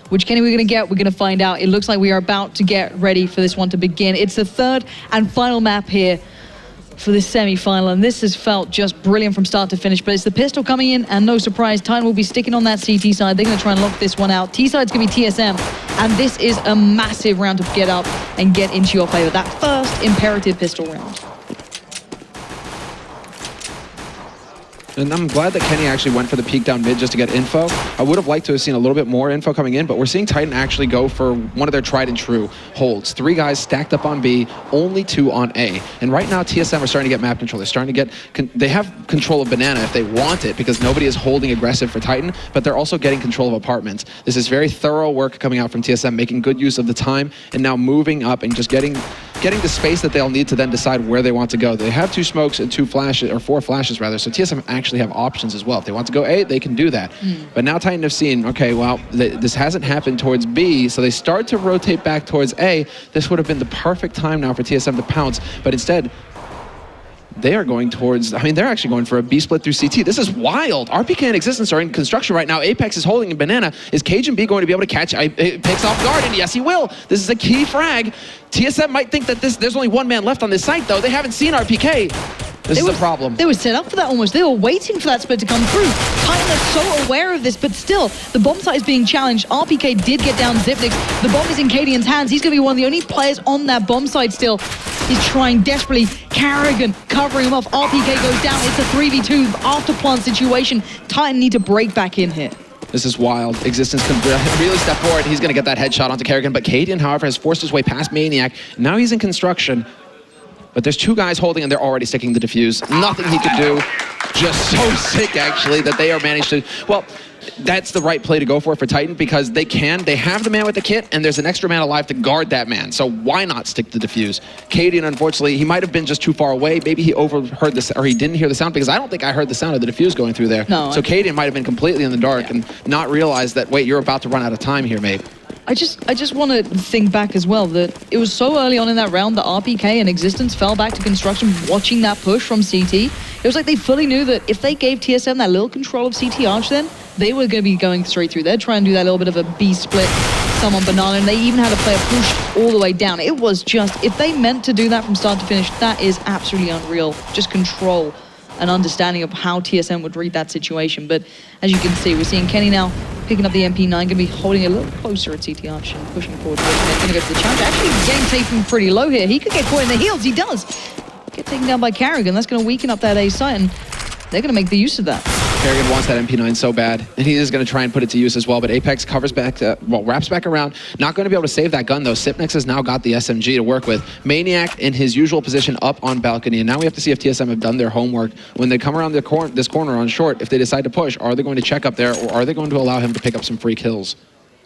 Which Kenny we're going to get, we're going to find out. It looks like we are about to get ready for this one to begin. It's the third and final map here for this semi-final, and this has felt just brilliant from start to finish, but it's the pistol coming in, and no surprise, Titan will be sticking on that CT side. They're going to try and lock this one out. T-side's going to be TSM, and this is a massive round to get up and get into your favor. That first imperative pistol round. And I'm glad that Kenny actually went for the peek down mid just to get info. I would have liked to have seen a little bit more info coming in, but we're seeing Titan actually go for one of their tried and true holds. 3 guys stacked up on B, only 2 on A. And right now, TSM are starting to get map control. They're starting to get, they have control of Banana if they want it, because nobody is holding aggressive for Titan, but they're also getting control of apartments. This is very thorough work coming out from TSM, making good use of the time, and now moving up and just getting the space that they'll need to then decide where they want to go. They have 2 smokes and 2 flashes, or 4 flashes rather, so TSM actually have options as well. If they want to go A, they can do that. But now Titan have seen, okay, well, this hasn't happened towards B, so they start to rotate back towards A. This would have been the perfect time now for TSM to pounce, but instead, they are going towards, I mean, they're actually going for a B split through CT. This is wild. RPK and Existence are in construction right now. Apex is holding in Banana. Is Cajun B going to be able to catch? It picks off guard, and yes, he will. This is a key frag. TSM might think that there's only 1 man left on this site, though. They haven't seen RPK. This is a problem. They were set up for that almost. They were waiting for that split to come through. Titan are so aware of this, but still, the bomb site is being challenged. RPK did get down Zipnix. The bomb is in Cadian's hands. He's going to be one of the only players on that bomb site still. He's trying desperately. Carrigan covering him off. RPK goes down. It's a 3v2 after plant situation. Titan need to break back in here. This is wild. Existence can really step forward. He's going to get that headshot onto Carrigan, but Cadian, however, has forced his way past Maniac. Now he's in construction. But there's 2 guys holding, and they're already sticking the defuse. Nothing he could do. Just so sick, actually, that they are managed to... Well, that's the right play to go for Titan, because they have the man with the kit, and there's an extra man alive to guard that man. So why not stick the defuse? Cadian, unfortunately, he might have been just too far away. Maybe he overheard this, or he didn't hear the sound, because I don't think I heard the sound of the defuse going through there. No, so Cadian might have been completely in the dark and not realized that, wait, you're about to run out of time here, mate. I just want to think back as well that it was so early on in that round that RPK and Existence fell back to construction watching that push from CT. It was like they fully knew that if they gave TSM that little control of CT Arch, then they were going to be going straight through. They'd try and do that little bit of a B split, some on Banana, and they even had a player push all the way down. It was just, if they meant to do that from start to finish, that is absolutely unreal. Just control and understanding of how TSM would read that situation. But as you can see, we're seeing Kenny now picking up the MP9, going to be holding a little closer at CT Arch and pushing forward. They're going to go to the challenge. Actually, getting taken pretty low here. He could get caught in the heels. He does. Get taken down by Carrigan. That's going to weaken up that A site, and they're going to make the use of that. Carrigan wants that MP9 so bad, and he is going to try and put it to use as well, but Apex covers back, wraps back around. Not going to be able to save that gun, though. Sipnex has now got the SMG to work with. Maniac in his usual position up on balcony, and now we have to see if TSM have done their homework. When they come around this corner on short, if they decide to push, are they going to check up there, or are they going to allow him to pick up some free kills?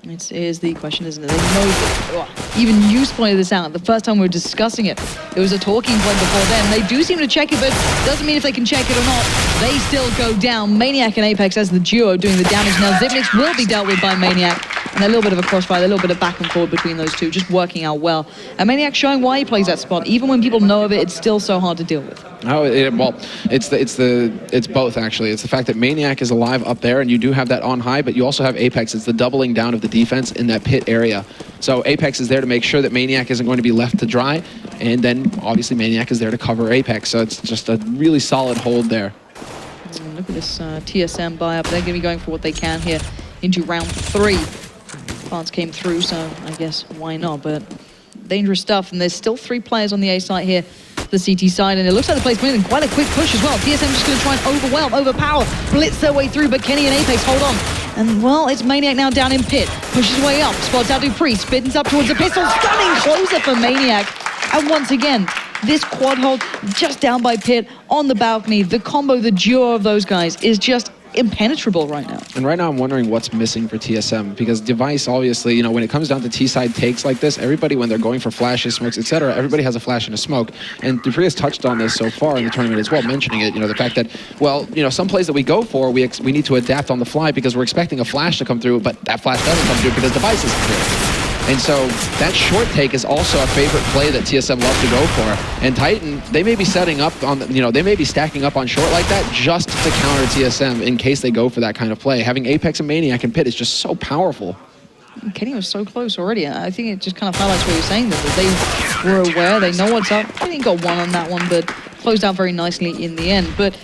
It is the question, isn't it? They know, even you pointed this out. The first time we were discussing it, it was a talking point before then. They do seem to check it, but doesn't mean if they can check it or not. They still go down. Maniac and Apex as the duo doing the damage. Now Zipnix will be dealt with by Maniac. And a little bit of a crossfire, a little bit of back and forth between those two, just working out well. And Maniac showing why he plays that spot. Even when people know of it, it's still so hard to deal with. Oh, well, it's both, actually. It's the fact that Maniac is alive up there, and you do have that on high, but you also have Apex. It's the doubling down of the defense in that pit area. So Apex is there to make sure that Maniac isn't going to be left to dry, and then obviously Maniac is there to cover Apex. So it's just a really solid hold there. And look at this TSM buy up. They're going to be going for what they can here into round 3. Plants came through, so I guess why not? But dangerous stuff, and there's still 3 players on the A site here, the CT side, and it looks like the play's moving quite a quick push as well. TSM just going to try and overpower, blitz their way through, but Kenny and Apex hold on. And, well, it's Maniac now down in pit. Pushes his way up, spots out Dupree, spins up towards the pistol. Stunning closer for Maniac. And once again, this quad hold just down by pit on the balcony. The combo, the duo of those guys is just impenetrable right now. And right now I'm wondering what's missing for TSM, because Device, obviously, you know, when it comes down to T-side takes like this, everybody, when they're going for flashes, smokes, etc., everybody has a flash and a smoke. And Dupree has touched on this so far in the tournament as well, mentioning it, you know, the fact that, well, you know, some plays that we go for, we need to adapt on the fly because we're expecting a flash to come through, but that flash doesn't come through because Device isn't through. And so that short take is also a favorite play that TSM love to go for. And Titan, they may be setting up on, you know, they may be stacking up on short like that just to counter TSM in case they go for that kind of play. Having Apex and Maniac and Pit is just so powerful. Kenny was so close already. I think it just kind of highlights what you're saying, that they were aware, they know what's up. Kenny got one on that one, but closed out very nicely in the end. But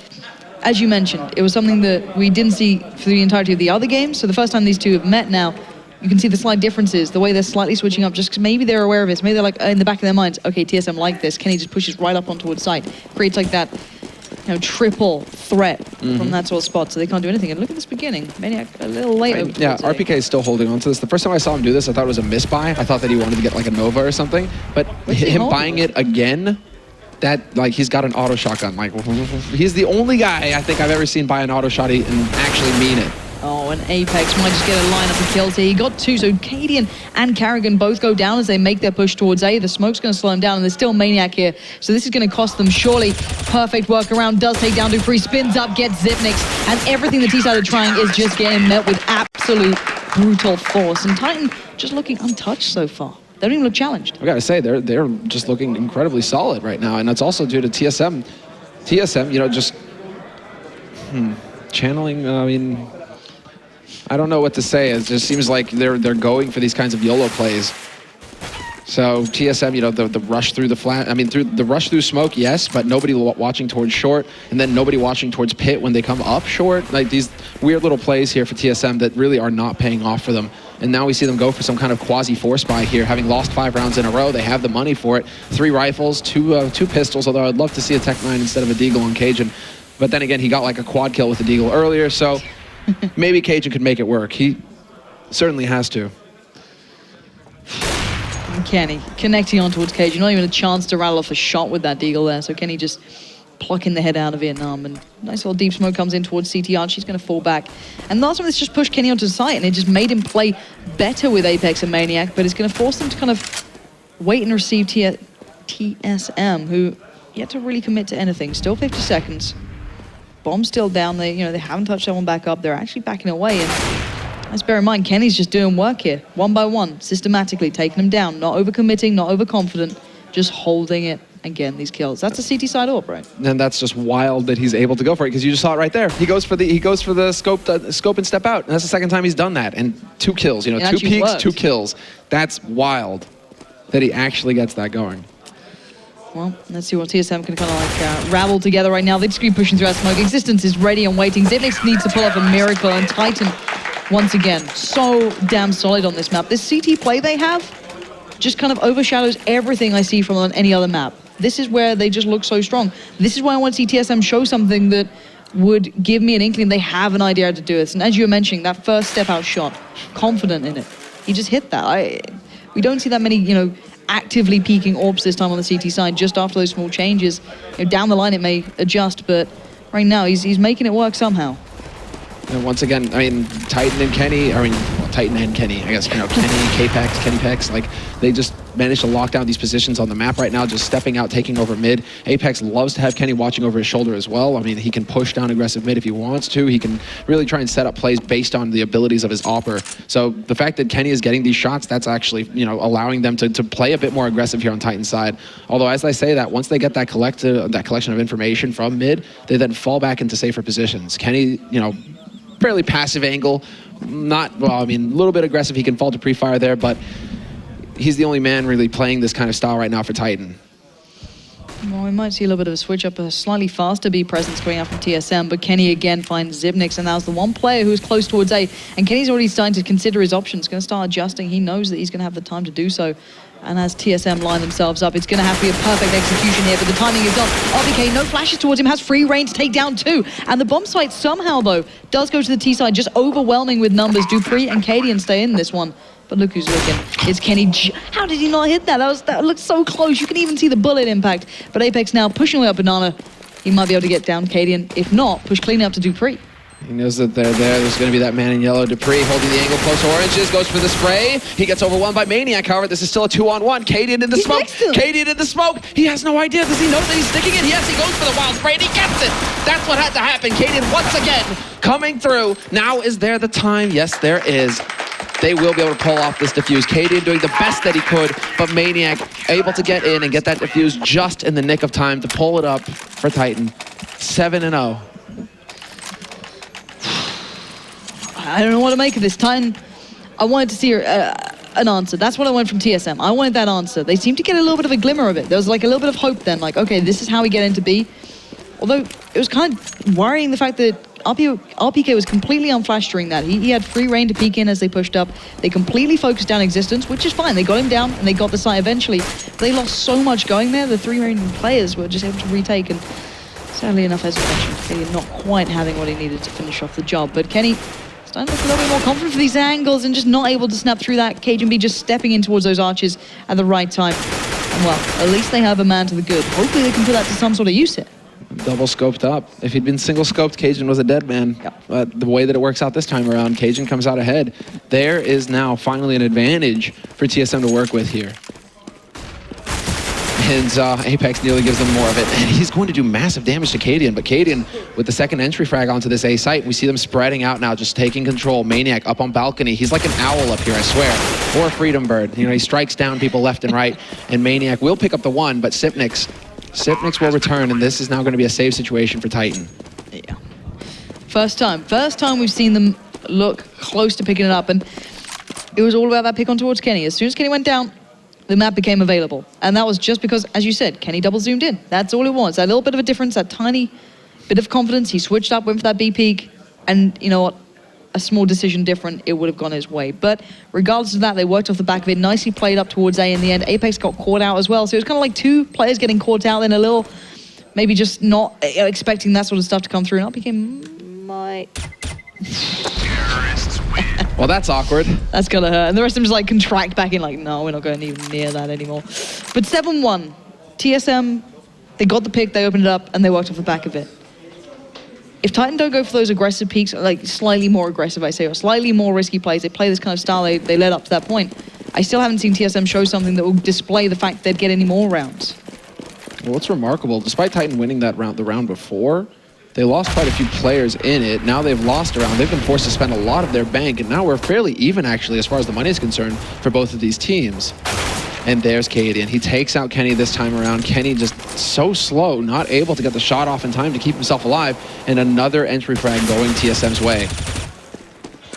as you mentioned, it was something that we didn't see for the entirety of the other games. So the first time these two have met now, you can see the slight differences, the way they're slightly switching up, just 'cause maybe they're aware of this. Maybe they're like, in the back of their minds, okay, TSM like this. Kenny just pushes right up on towards site. Creates like that, triple threat from that sort of spot, so they can't do anything. And look at this beginning. Maniac a little late. Yeah, RPK is still holding on to this. The first time I saw him do this, I thought it was a misbuy. I thought that he wanted to get like a Nova or something. But him buying it again, that, like, he's got an auto shotgun. Like, he's the only guy I think I've ever seen buy an auto shotty and actually mean it. Oh, and Apex might just get a lineup of kills here. He got two, so Cadian and Carrigan both go down as they make their push towards A. The smoke's going to slow him down, and there's still Maniac here, so this is going to cost them surely. Perfect workaround, does take down Dupree, spins up, gets Zipnix, and everything the T-side are trying is just getting met with absolute brutal force. And Titan just looking untouched so far. They don't even look challenged. I gotta say, they're just looking incredibly solid right now, and that's also due to TSM. TSM, just channeling. I mean, I don't know what to say. It just seems like they're going for these kinds of YOLO plays. So TSM, the rush through the flat. I mean, through the rush through smoke, yes, but nobody watching towards short, and then nobody watching towards pit when they come up short. Like these weird little plays here for TSM that really are not paying off for them. And now we see them go for some kind of quasi-force buy here, having lost 5 rounds in a row. They have the money for it. 3 rifles, two pistols, although I'd love to see a Tech 9 instead of a Deagle on Cajun. But then again, he got like a quad kill with the Deagle earlier, so maybe Cajun could make it work. He certainly has to. Kenny connecting on towards Cajun. Not even a chance to rattle off a shot with that Deagle there. So Kenny just plucking the head out of Vietnam, and nice little deep smoke comes in towards CTR. She's going to fall back, and last one, it's just pushed Kenny onto the site, and it just made him play better with Apex and Maniac, but it's going to force them to kind of wait and receive TSM, who yet to really commit to anything. Still 50 seconds. Bomb's still down. They haven't touched that one back up. They're actually backing away, and let's bear in mind, Kenny's just doing work here, one by one, systematically taking them down, not overcommitting, not overconfident, just holding it and getting these kills. That's a CT side AWP, right? And that's just wild that he's able to go for it, because you just saw it right there. He goes for the scope and step out, and that's the second time he's done that. And 2 kills, 2 peeks, worked. 2 kills. That's wild that he actually gets that going. Well, let's see what TSM can kind of like rabble together right now. They just keep pushing through that smoke. Existence is ready and waiting. Zipnix needs to pull off a miracle, and Titan, once again, so damn solid on this map. This CT play they have just kind of overshadows everything I see from on any other map. This is where they just look so strong. This is why I want to see TSM show something that would give me an inkling they have an idea to do this. And as you were mentioning, that first step out shot, confident in it. He just hit that. We don't see that many, actively peaking AWPs this time on the CT side, just after those small changes. Down the line it may adjust, but right now he's making it work somehow. And once again, I mean, Titan and Kenny, Titan and Kenny, I guess, Kenny, K-Pex, Kenny Pex, like, they just managed to lock down these positions on the map right now, just stepping out, taking over mid. Apex loves to have Kenny watching over his shoulder as well. I mean, he can push down aggressive mid if he wants to. He can really try and set up plays based on the abilities of his AWPer. So the fact that Kenny is getting these shots, that's actually, allowing them to play a bit more aggressive here on Titan's side. Although, as I say that, once they get that collection of information from mid, they then fall back into safer positions. Kenny, fairly passive angle, a little bit aggressive. He can fall to pre-fire there, but he's the only man really playing this kind of style right now for Titan. Well, we might see a little bit of a switch up, a slightly faster B presence going out from TSM, but Kenny again finds Zipnix, and that was the one player who was close towards A, and Kenny's already starting to consider his options, going to start adjusting. He knows that he's going to have the time to do so. And as TSM line themselves up, it's going to have to be a perfect execution here, but the timing is off. RBK, no flashes towards him, has free reign to take down 2. And the bomb site somehow, though, does go to the T side, just overwhelming with numbers. Dupree and Cadian stay in this one. But look who's looking. It's Kenny. How did he not hit that? That looked so close. You can even see the bullet impact. But Apex now pushing away up Banana. He might be able to get down Cadian. If not, push clean up to Dupree. He knows that they're there. There's going to be that man in yellow. Dupree holding the angle close to oranges, goes for the spray. He gets overwhelmed by Maniac, however. This is still a 2-on-1. Cadian in the smoke. Cadian in the smoke. He has no idea. Does he know that he's sticking it? Yes, he goes for the wild spray, and he gets it. That's what had to happen. Cadian once again coming through. Now is there the time? Yes, there is. They will be able to pull off this defuse. Cadian doing the best that he could, but Maniac able to get in and get that defuse just in the nick of time to pull it up for Titan. 7-0. I don't know what to make of this. Titan, I wanted to see an answer. That's what I wanted from TSM. I wanted that answer. They seemed to get a little bit of a glimmer of it. There was like a little bit of hope then, like, okay, this is how we get into B. Although it was kind of worrying the fact that RPK was completely unflashed during that. He had free reign to peek in as they pushed up. They completely focused down Existence, which is fine. They got him down and they got the site eventually. They lost so much going there. The 3 remaining players were just able to retake, and sadly enough, as you mentioned, Kenny not quite having what he needed to finish off the job. But Kenny starting to look a little bit more confident for these angles and just not able to snap through that. Cajun just stepping in towards those arches at the right time. And well, at least they have a man to the good. Hopefully they can put that to some sort of use here. Double scoped up. If he'd been single scoped, Cajun was a dead man. Yep. But the way that it works out this time around, Cajun comes out ahead. There is now finally an advantage for TSM to work with here. And Apex nearly gives them more of it. And he's going to do massive damage to Cadian. But Cadian, with the second entry frag onto this A site, we see them spreading out now, just taking control. Maniac up on balcony. He's like an owl up here, I swear. Or a freedom bird. You know, he strikes down people left and right. And Maniac will pick up the one, but Sipnix will return, and this is now going to be a save situation for Titan. Yeah. First time we've seen them look close to picking it up, and it was all about that pick on towards Kenny. As soon as Kenny went down, the map became available. And that was just because, as you said, Kenny double zoomed in. That's all it was. That little bit of a difference, that tiny bit of confidence. He switched up, went for that B peak, and you know what? A small decision different, it would have gone his way. But regardless of that, they worked off the back of it, nicely played up towards A in the end. Apex got caught out as well, so it was kind of like 2 players getting caught out, then a little, maybe just not expecting that sort of stuff to come through, and that became my... Well, that's awkward. That's gonna hurt. And the rest of them just like contract back in, like, no, we're not going even near that anymore. But 7-1, TSM, they got the pick, they opened it up, and they worked off the back of it. If Titan don't go for those aggressive peaks, like slightly more aggressive, I say, or slightly more risky plays, they play this kind of style they led up to that point, I still haven't seen TSM show something that will display the fact they'd get any more rounds. Well, what's remarkable, despite Titan winning that round, the round before, they lost quite a few players in it. Now they've lost a round. They've been forced to spend a lot of their bank, and now we're fairly even, actually, as far as the money is concerned, for both of these teams. And there's Cadian. He takes out Kenny this time around. Kenny just so slow, not able to get the shot off in time to keep himself alive. And another entry frag going TSM's way.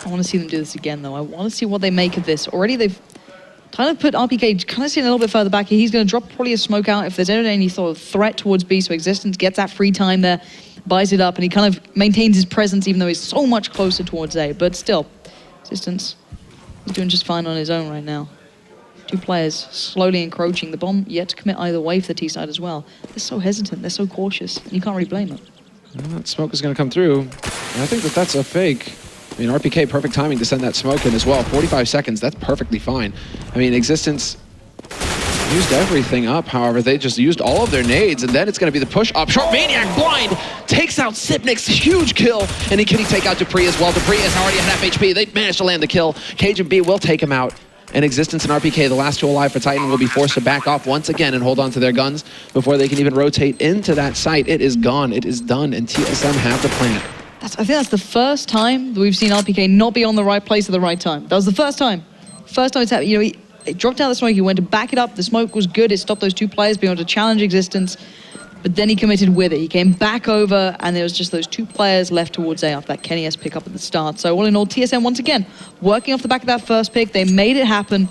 I want to see them do this again, though. I want to see what they make of this. Already they've kind of put RPK kind of sitting a little bit further back. He's going to drop probably a smoke out if there's any sort of threat towards B. So Existence gets that free time there, buys it up, and he kind of maintains his presence even though he's so much closer towards A. But still, Existence is doing just fine on his own right now. 2 players slowly encroaching. The bomb yet to commit either way for the T side as well. They're so hesitant, they're so cautious, and you can't really blame them. That smoke is going to come through. And I think that that's a fake. I mean, RPK, perfect timing to send that smoke in as well. 45 seconds, that's perfectly fine. I mean, Existence used everything up, however, they just used all of their nades, and then it's going to be the push up. Short Maniac blind takes out Sipnix, huge kill, and can he take out Dupree as well? Dupree is already at half HP. They managed to land the kill. Cajun B will take him out. And Existence and RPK, the last 2 alive for Titan, will be forced to back off once again and hold on to their guns before they can even rotate into that site. It is gone, it is done, and TSM have the plant. I think that's the first time that we've seen RPK not be on the right place at the right time. That was the first time. First time it's happened. You know, he dropped out the smoke, he went to back it up, the smoke was good, it stopped those 2 players being able to challenge Existence, but then he committed with it. He came back over, and there was just those 2 players left towards A after that Kenny S pick up at the start. So all in all, TSM once again, working off the back of that first pick, they made it happen,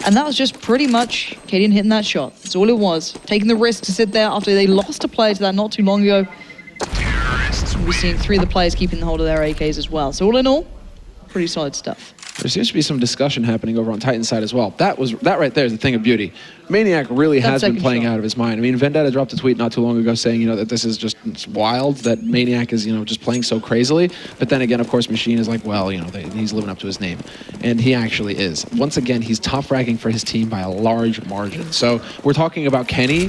and that was just pretty much Cadian hitting that shot. That's all it was. Taking the risk to sit there after they lost a player to that not too long ago. We're seeing 3 of the players keeping the hold of their AKs as well. So all in all, pretty solid stuff. There seems to be some discussion happening over on Titan's side as well. That right there is the thing of beauty. Maniac really has been playing out of his mind. I mean, Vendetta dropped a tweet not too long ago saying, you know, that this is just wild, that Maniac is, you know, just playing so crazily. But then again, of course, Machine is like, well, you know, he's living up to his name. And he actually is. Once again, he's top ranking for his team by a large margin. So we're talking about Kenny,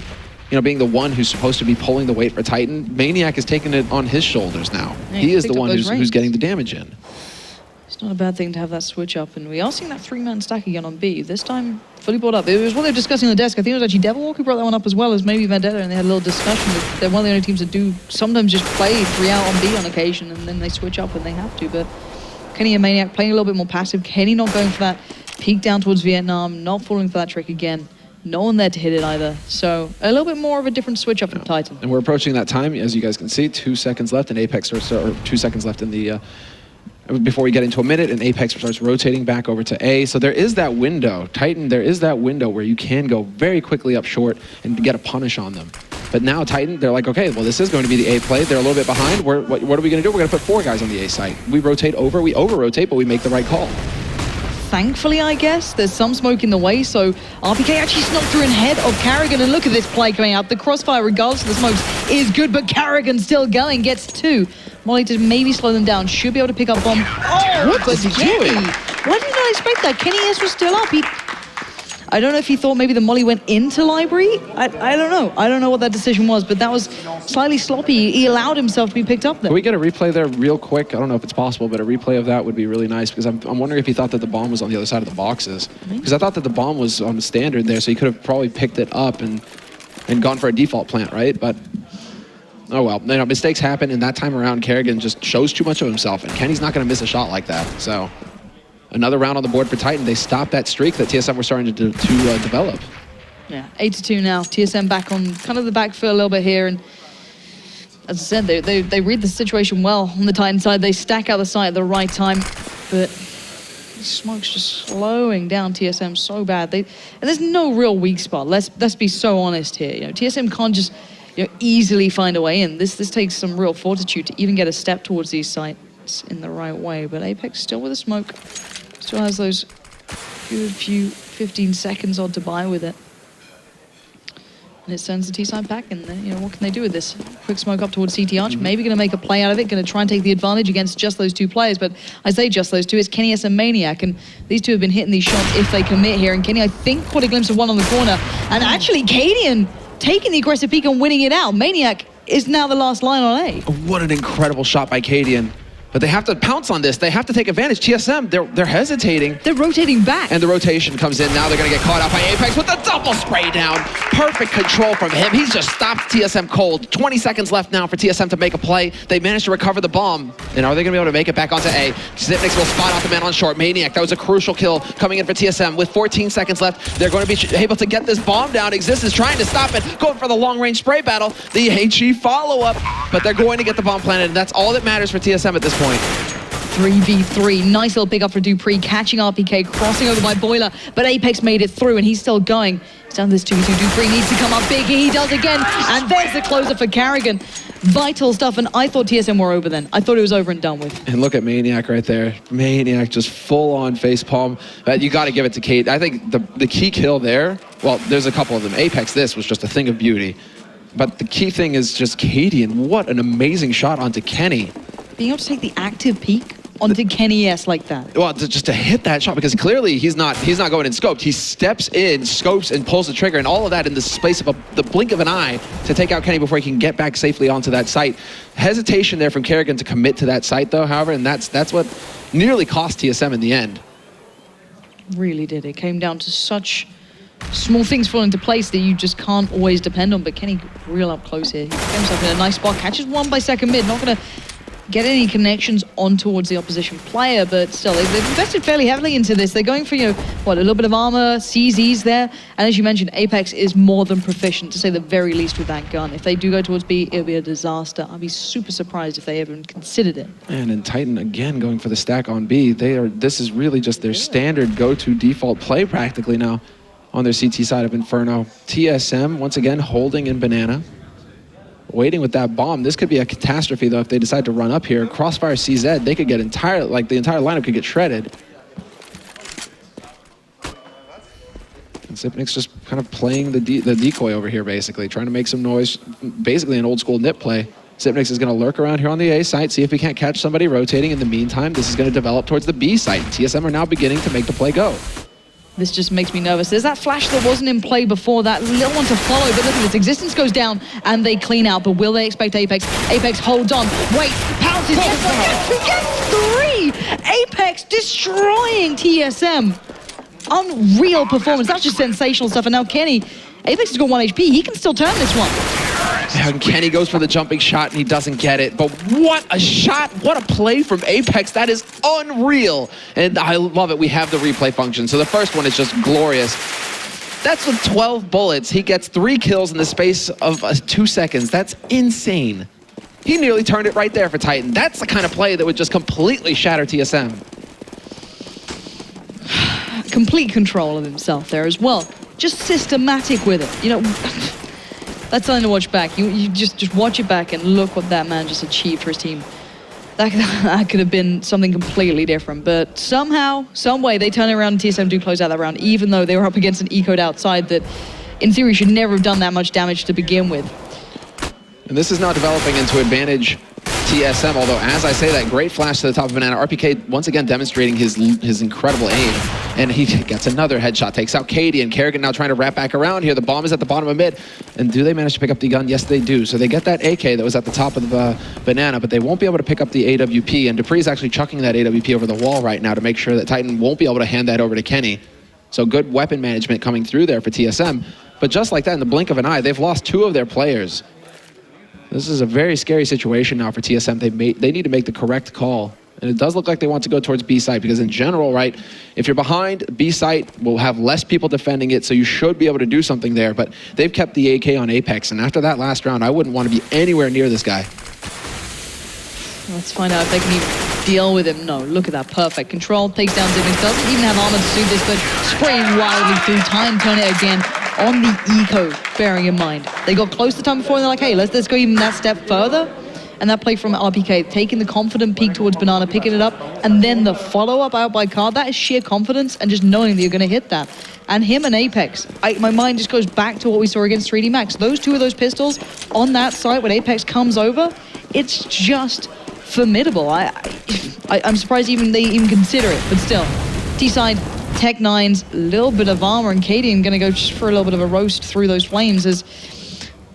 you know, being the one who's supposed to be pulling the weight for Titan. Maniac is taking it on his shoulders now. Yeah, he is the one who's getting the damage in. It's not a bad thing to have that switch up, and we are seeing that 3-man stack again on B. This time, fully brought up. It was what they were discussing on the desk. I think it was actually Devilwalk who brought that one up as well as maybe Vendetta, and they had a little discussion that they're one of the only teams that do sometimes just play 3 out on B on occasion, and then they switch up when they have to. But Kenny and Maniac playing a little bit more passive. Kenny not going for that peek down towards Vietnam, not falling for that trick again. No one there to hit it either. So a little bit more of a different switch up from Titan. And we're approaching that time, as you guys can see, 2 seconds left in Apex, or 2 seconds left in the before we get into a minute, and Apex starts rotating back over to A. So there is that window, Titan, there is that window where you can go very quickly up short and get a punish on them. But now Titan, they're like, okay, well, this is going to be the A play. They're a little bit behind. What are we going to do? We're going to put 4 guys on the A site. We rotate over, we over-rotate, but we make the right call. Thankfully, I guess, there's some smoke in the way, so RPK actually snuck through in head of Carrigan, and look at this play coming out. The crossfire, regardless of the smokes, is good, but Carrigan still going, gets 2. Molly to maybe slow them down, should be able to pick up bomb. Oh, what is he doing? Why did you not expect that? Kenny S was still up. I don't know if he thought maybe the Molly went into library. I don't know. I don't know what that decision was, but that was slightly sloppy. He allowed himself to be picked up there. Can we get a replay there real quick? I don't know if it's possible, but a replay of that would be really nice, because I'm wondering if he thought that the bomb was on the other side of the boxes. Because I thought that the bomb was on the standard there, so he could have probably picked it up and gone for a default plant, right? But oh well, you know, mistakes happen, and that time around, Carrigan just shows too much of himself, and Kenny's not going to miss a shot like that. So another round on the board for Titan. They stopped that streak that TSM were starting to develop. Yeah, 8-2 now. TSM back on kind of the back foot a little bit here, and as I said, they read the situation well on the Titan side. They stack out the site at the right time, but smoke's just slowing down TSM so bad. And there's no real weak spot. Let's be so honest here. You know, TSM can't just easily find a way in. This takes some real fortitude to even get a step towards these sites in the right way. But Apex still with a smoke. Still has those good few 15 seconds odd to buy with it. And it sends the T side back, and then, what can they do with this? Quick smoke up towards CT Arch, maybe going to make a play out of it, going to try and take the advantage against just those 2 players, but I say just those 2, it's Kenny S and Maniac, and these 2 have been hitting these shots if they commit here, and Kenny, I think, caught a glimpse of one on the corner, and actually, Cadian taking the aggressive peek and winning it out. Maniac is now the last line on A. What an incredible shot by Cadian. But they have to pounce on this. They have to take advantage. TSM, they're hesitating. They're rotating back. And the rotation comes in. Now they're going to get caught out by Apex with the double spray down. Perfect control from him. He's just stopped TSM cold. 20 seconds left now for TSM to make a play. They managed to recover the bomb. And are they going to be able to make it back onto A? Zipnix will spot out the man on short. Maniac, that was a crucial kill coming in for TSM. With 14 seconds left, they're going to be able to get this bomb down. Exist is trying to stop it, going for the long-range spray battle. The HE follow-up, but they're going to get the bomb planted, and that's all that matters for TSM at this point. 3v3, nice little pick up for Dupree, catching RPK, crossing over by Boiler, but Apex made it through, and he's still going. He's down this 2v2, Dupree needs to come up big, he does again, and there's the closer for Carrigan. Vital stuff, and I thought TSM were over then. I thought it was over and done with. And look at Maniac right there. Maniac just full-on facepalm. You got to give it to Kate. I think the key kill there, well, there's a couple of them. Apex, this was just a thing of beauty. But the key thing is just Cadian. What an amazing shot onto Kenny. Being able to take the active peek onto Kenny S like that. Well, just to hit that shot, because clearly he's not going in scoped. He steps in, scopes, and pulls the trigger, and all of that in the space of the blink of an eye to take out Kenny before he can get back safely onto that site. Hesitation there from Carrigan to commit to that site, though, however, and that's what nearly cost TSM in the end. Really did. It came down to such small things fall into place that you just can't always depend on, but Kenny real up close here. He gets himself in a nice spot, catches one by second mid, not going to get any connections on towards the opposition player, but still, they've invested fairly heavily into this. They're going for, a little bit of armor, CZs there, and as you mentioned, Apex is more than proficient, to say the very least, with that gun. If they do go towards B, it'll be a disaster. I'd be super surprised if they even considered it. And in Titan, again, going for the stack on B, this is really just their standard go-to default play practically now on their CT side of Inferno. TSM, once again, holding in Banana. Waiting with that bomb. This could be a catastrophe, though, if they decide to run up here. Crossfire CZ, they could get the entire lineup could get shredded. And Zipnix just kind of playing the decoy over here, basically, trying to make some noise, basically an old-school nip play. Zipnix is going to lurk around here on the A site, see if he can't catch somebody rotating. In the meantime, this is going to develop towards the B site. TSM are now beginning to make the play go. This just makes me nervous. There's that flash that wasn't in play before, that little one to follow, but look at this. Existence goes down, and they clean out, but will they expect Apex? Apex holds on. Wait, pounces, gets 3! Apex destroying TSM. Unreal performance. That's just sensational stuff, and now Kenny, Apex has got 1 HP. He can still turn this one. And Kenny goes for the jumping shot, and he doesn't get it. But what a shot, what a play from Apex. That is unreal. And I love it. We have the replay function. So the first one is just glorious. That's with 12 bullets. He gets 3 kills in the space of 2 seconds. That's insane. He nearly turned it right there for Titan. That's the kind of play that would just completely shatter TSM. Complete control of himself there as well. Just systematic with it. You know, that's something to watch back. You just watch it back and look what that man just achieved for his team. That could have been something completely different, but somehow, some way, they turn it around and TSM do close out that round, even though they were up against an E-code outside that, in theory, should never have done that much damage to begin with. And this is now developing into advantage TSM, although as I say that, great flash to the top of Banana. RPK once again demonstrating his incredible aim. And he gets another headshot, takes out Katie, and Kerrigan now trying to wrap back around here. The bomb is at the bottom of mid. And do they manage to pick up the gun? Yes, they do. So they get that AK that was at the top of the Banana, but they won't be able to pick up the AWP. And Dupree's actually chucking that AWP over the wall right now to make sure that Titan won't be able to hand that over to Kenny. So good weapon management coming through there for TSM. But just like that, in the blink of an eye, they've lost 2 of their players. This is a very scary situation now for TSM. They need to make the correct call. And it does look like they want to go towards B site because in general, right, if you're behind, B site will have less people defending it, so you should be able to do something there. But they've kept the AK on Apex, and after that last round, I wouldn't want to be anywhere near this guy. Let's find out if they can even deal with him. No, look at that, perfect control, takes down Zivix, doesn't even have armor to suit this, but spraying wildly through time, turn it again on the eco, bearing in mind. They got close the time before, and they're like, hey, let's go even that step further. And that play from RPK, taking the confident peek towards Banana, picking it up, and then the follow-up out by Card, that is sheer confidence and just knowing that you're going to hit that. And him and Apex, my mind just goes back to what we saw against 3D Max. Those 2 of those pistols on that site when Apex comes over, it's just formidable. I'm surprised they even consider it, but still. T-side, Tech 9's, a little bit of armor, and Cadian going to go just for a little bit of a roast through those flames as,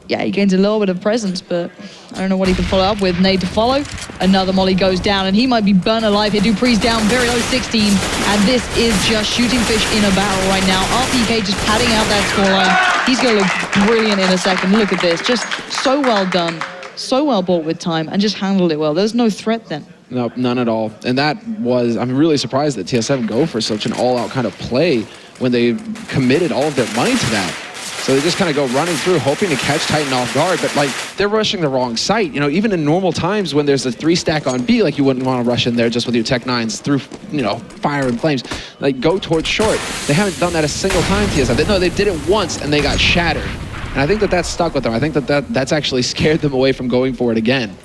yeah, he gains a little bit of presence, but I don't know what he can follow up with. Nade to follow. Another molly goes down, and he might be burnt alive here. Dupree's down very low, 16, and this is just shooting fish in a barrel right now. RPK just padding out that scoreline. He's going to look brilliant in a second. Look at this. Just so well done, so well bought with time, and just handled it well. There's no threat then. No, none at all. And that was, I'm really surprised that TSM go for such an all-out kind of play when they committed all of their money to that. So they just kind of go running through, hoping to catch Titan off guard, but like they're rushing the wrong site. You know, even in normal times when there's a 3-stack on B, like you wouldn't want to rush in there just with your Tech 9s through, you know, fire and flames. Like go towards short. They haven't done that a single time, TSM. No, they did it once and they got shattered. And I think that that's stuck with them. I think that's actually scared them away from going for it again.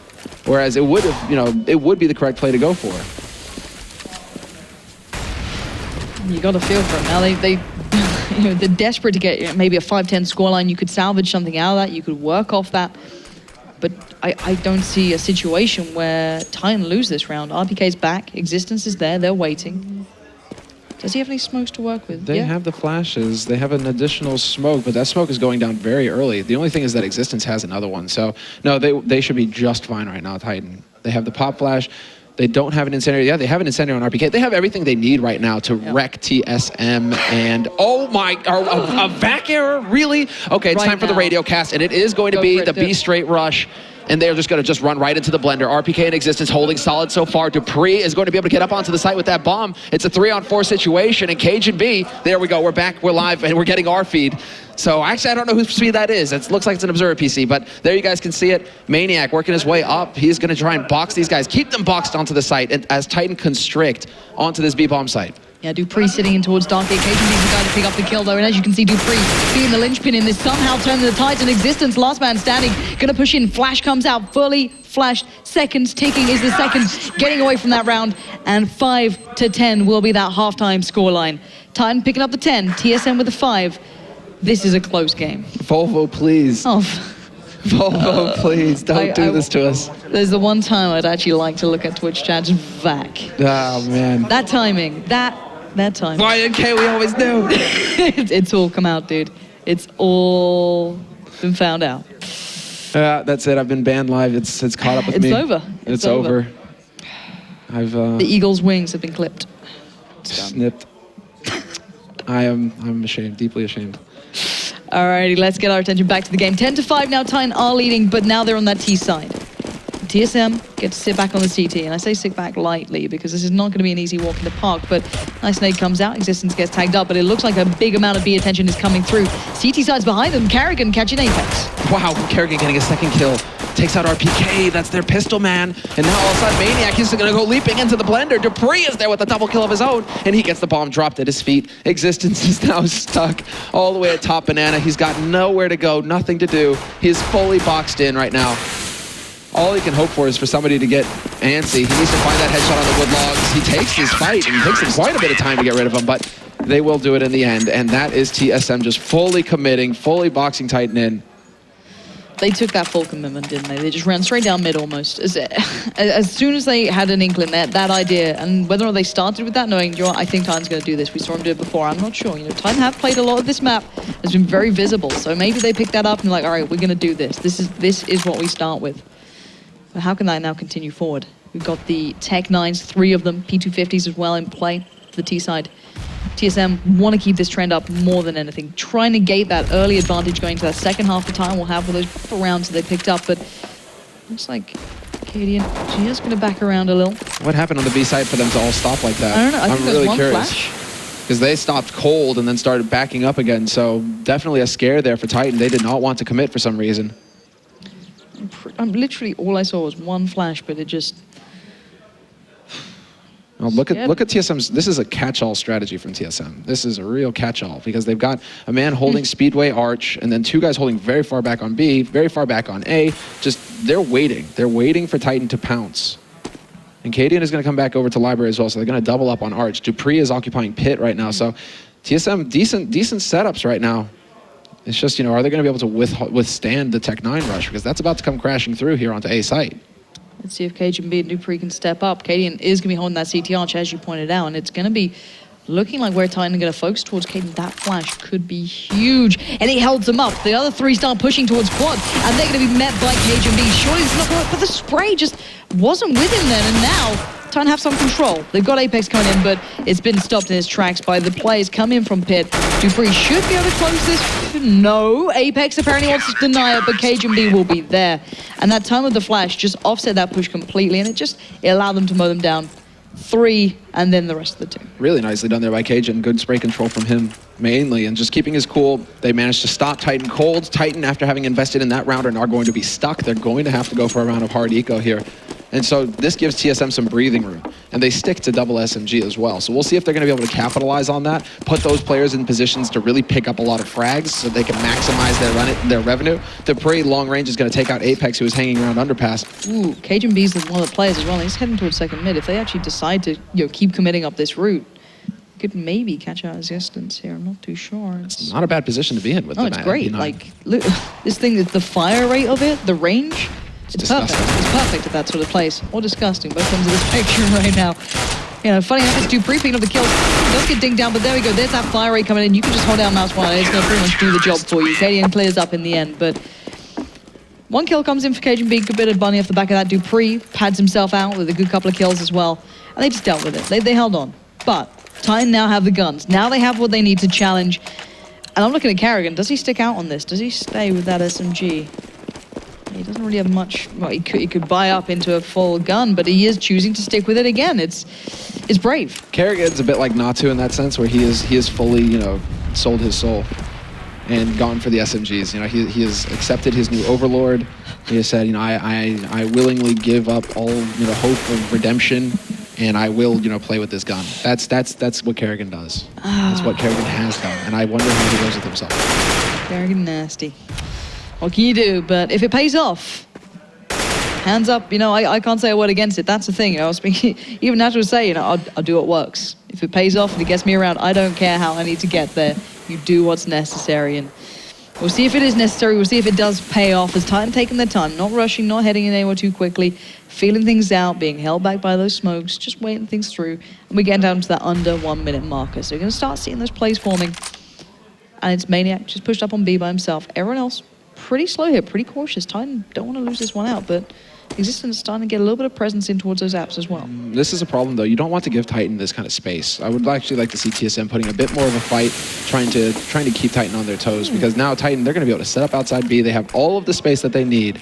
Whereas it would have, you know, it would be the correct play to go for. You got to feel for it now. They you know, they're desperate to get maybe a 5-10 scoreline. You could salvage something out of that. You could work off that. But I don't see a situation where Titan lose this round. RPK's back. Existence is there. They're waiting. Does he have any smokes to work with? They have the flashes. They have an additional smoke, but that smoke is going down very early. The only thing is that Existence has another one. So, no, they should be just fine right now, Titan. They have the pop flash. They don't have an incendiary. Yeah, they have an incendiary on RPK. They have everything they need right now to wreck TSM. And oh my, a back error, really? Okay, it's time for the radio cast, and it is going to be the B straight rush. And they're just going to run right into the blender. RPK in Existence holding solid so far. Dupree is going to be able to get up onto the site with that bomb. It's a 3-on-4 situation, and Cage and B, there we go. We're back, we're live, and we're getting our feed. So actually, I don't know whose speed that is. It looks like it's an observer PC, but there you guys can see it. Maniac working his way up. He's going to try and box these guys, keep them boxed onto the site, and as Titan constrict onto this B-bomb site. Yeah, Dupree sitting in towards Dark Gate. Cajun being the guy to pick up the kill, though. And as you can see, Dupree being the linchpin in this, somehow turning the tides in Existence. Last man standing, gonna push in. Flash comes out, fully flashed. Seconds ticking is the seconds, getting away from that round. And 5-10 will be that halftime scoreline. Titan picking up the 10, TSM with the 5. This is a close game. Volvo, please. Oh. Volvo, please, don't do this to us. There's the one time I'd actually like to look at Twitch chat, just vac. Oh, man. That timing, that time. YNK, we always knew. It's all come out, dude. It's all been found out. That's it. I've been banned live. It's caught up with me. It's over. It's over. The eagle's wings have been clipped. Snipped. I'm ashamed, deeply ashamed. Alrighty, let's get our attention back to the game. 10-5 now, Titan are leading, but now they're on that T side. TSM get to sit back on the CT, and I say sit back lightly because this is not going to be an easy walk in the park, but nice nade comes out, Existence gets tagged up, but it looks like a big amount of B attention is coming through. CT side's behind them, Kerrigan catching Apex. Wow, Kerrigan getting a second kill takes out RPK, that's their pistol man, and now all of a sudden Maniac is gonna go leaping into the blender. Dupree is there with a double kill of his own, and he gets the bomb dropped at his feet. Existence is now stuck all the way at top banana. He's got nowhere to go, nothing to do. He is fully boxed in right now. All he can hope for is for somebody to get antsy. He needs to find that headshot on the wood logs. He takes his fight, and it takes him quite a bit of time to get rid of him, but they will do it in the end, and that is TSM just fully committing, fully boxing Titan in. They took that full commitment, didn't they? They just ran straight down mid almost. As soon as they had an inkling, that idea, and whether or not they started with that, knowing, you know what, I think Titan's going to do this. We saw him do it before. I'm not sure. You know, Titan have played a lot of this map. It's been very visible. So maybe they picked that up and like, all right, we're going to do this. This is what we start with. But how can that now continue forward? We've got the Tech 9s, 3 of them, P250s as well in play for the T side. TSM want to keep this trend up more than anything, try and negate that early advantage going to that second half of time we'll have with those couple rounds that they picked up, but looks like Cadian just going to back around a little. What happened on the B side for them to all stop like that? I don't know. I think I'm really one curious. Flash. Because they stopped cold and then started backing up again, so definitely a scare there for Titan. They did not want to commit for some reason. Literally all I saw was one flash, but it just... Well, look at TSM's. This is a catch-all strategy from TSM. This is a real catch-all because they've got a man holding Speedway Arch and then 2 guys holding very far back on B, very far back on A. Just they're waiting. They're waiting for Titan to pounce. And Cadian is going to come back over to Library as well, so they're going to double up on Arch. Dupree is occupying Pit right now, so TSM decent setups right now. It's just, you know, are they going to be able to withstand the Tech 9 rush because that's about to come crashing through here onto A site. Let's see if Cajun B and Dupree can step up. Cadian is going to be holding that CT Arch, as you pointed out, and it's going to be looking like where Titan are going to focus towards Cadian. That flash could be huge, and it holds them up. The other 3 start pushing towards quad, and they're going to be met by Cajun B. Surely it's not going to work, but the spray just wasn't with him then, and now Titan have some control. They've got Apex coming in, but it's been stopped in its tracks by the players coming in from Pit. Dupree should be able to close this. No, Apex apparently wants to deny it, but Cajun B will be there. And that time of the flash just offset that push completely, and it allowed them to mow them down. 3, and then the rest of the 2. Really nicely done there by Cajun. Good spray control from him, mainly, and just keeping his cool. They managed to stop Titan cold. Titan, after having invested in that round, are now going to be stuck. They're going to have to go for a round of hard eco here. And so this gives TSM some breathing room. And they stick to double SMG as well. So we'll see if they're going to be able to capitalize on that, put those players in positions to really pick up a lot of frags so they can maximize their revenue. Dupree, long range, is going to take out Apex, who is hanging around underpass. Ooh, Cajun B's one of the players as well. He's heading towards second mid. If they actually decide to keep committing up this route, could maybe catch out Existence here. I'm not too sure. It's not a bad position to be in with the it's great. Like, look, this thing, the fire rate of it, the range, it's perfect. It's perfect at that sort of place. Or disgusting, both ends of the spectrum right now. You know, funny enough, it's Dupree picking up the kills. Does get dinged down, but there we go. There's that fire rate coming in. You can just hold down mouse 1, and it's going to pretty much do the job for you. Cadian clears up in the end, but 1 kill comes in for Cajun B. Good bit of bunny off the back of that. Dupree pads himself out with a good couple of kills as well. And they just dealt with it. They held on. But Titan now have the guns. Now they have what they need to challenge. And I'm looking at Carrigan. Does he stick out on this? Does he stay with that SMG? He doesn't really have much. Well, he could buy up into a full gun, but he is choosing to stick with it again. It's brave. Carrigan's a bit like Natu in that sense, where he is fully, you know, sold his soul and gone for the SMGs. You know, he has accepted his new overlord. He has said, you know, I willingly give up all, you know, hope of redemption, and I will, you know, play with this gun. That's what Carrigan does. That's what Carrigan has done, and I wonder how he goes with himself. Carrigan nasty. What can you do? But if it pays off, hands up. You know, I can't say a word against it. That's the thing. You know, I was speaking, even Nat would say, you know, I'll do what works. If it pays off, if it gets me around, I don't care how I need to get there. You do what's necessary, and we'll see if it is necessary. We'll see if it does pay off. As Titan taking their time, not rushing, not heading in anywhere too quickly, feeling things out, being held back by those smokes, just waiting things through, and we get down to that under 1 minute marker. So you're going to start seeing those plays forming, and it's Maniac just pushed up on B by himself. Everyone else pretty slow here, pretty cautious. Titan don't want to lose this one out, but Existence is starting to get a little bit of presence in towards those apps as well. This is a problem, though. You don't want to give Titan this kind of space. I would actually like to see TSM putting a bit more of a fight, trying to keep Titan on their toes, because now Titan, they're going to be able to set up outside B. They have all of the space that they need.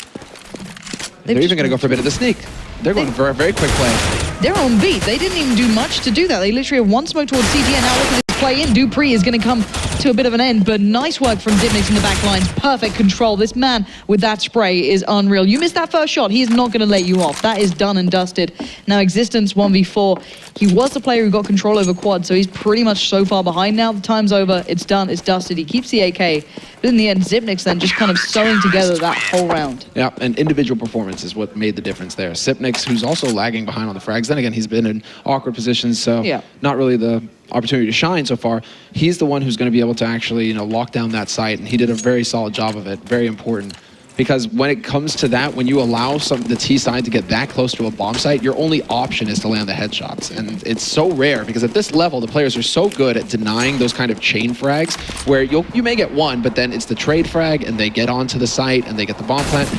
They're even going to go for a bit of the sneak. They're going for a very quick play. They're on B. They didn't even do much to do that. They literally have 1 smoke towards CT, and now look at this play in. Dupree is going to come to a bit of an end, but nice work from Zipnix in the back lines. Perfect control. This man with that spray is unreal. You missed that first shot. He is not going to let you off. That is done and dusted. Now Existence 1v4. He was the player who got control over quad, so he's pretty much so far behind now. The time's over. It's done. It's dusted. He keeps the AK. But in the end, Zipnix then just kind of sewing together that whole round. Yeah, and individual performance is what made the difference there. Zipnix, who's also lagging behind on the frags. Then again, he's been in awkward positions, so not really the opportunity to shine so far. He's the one who's going to be able to actually, lock down that site, and he did a very solid job of it. Very important. Because when it comes to that, when you allow the T side to get that close to a bomb site, your only option is to land the headshots. And it's so rare because at this level, the players are so good at denying those kind of chain frags where you may get one, but then it's the trade frag and they get onto the site and they get the bomb plant.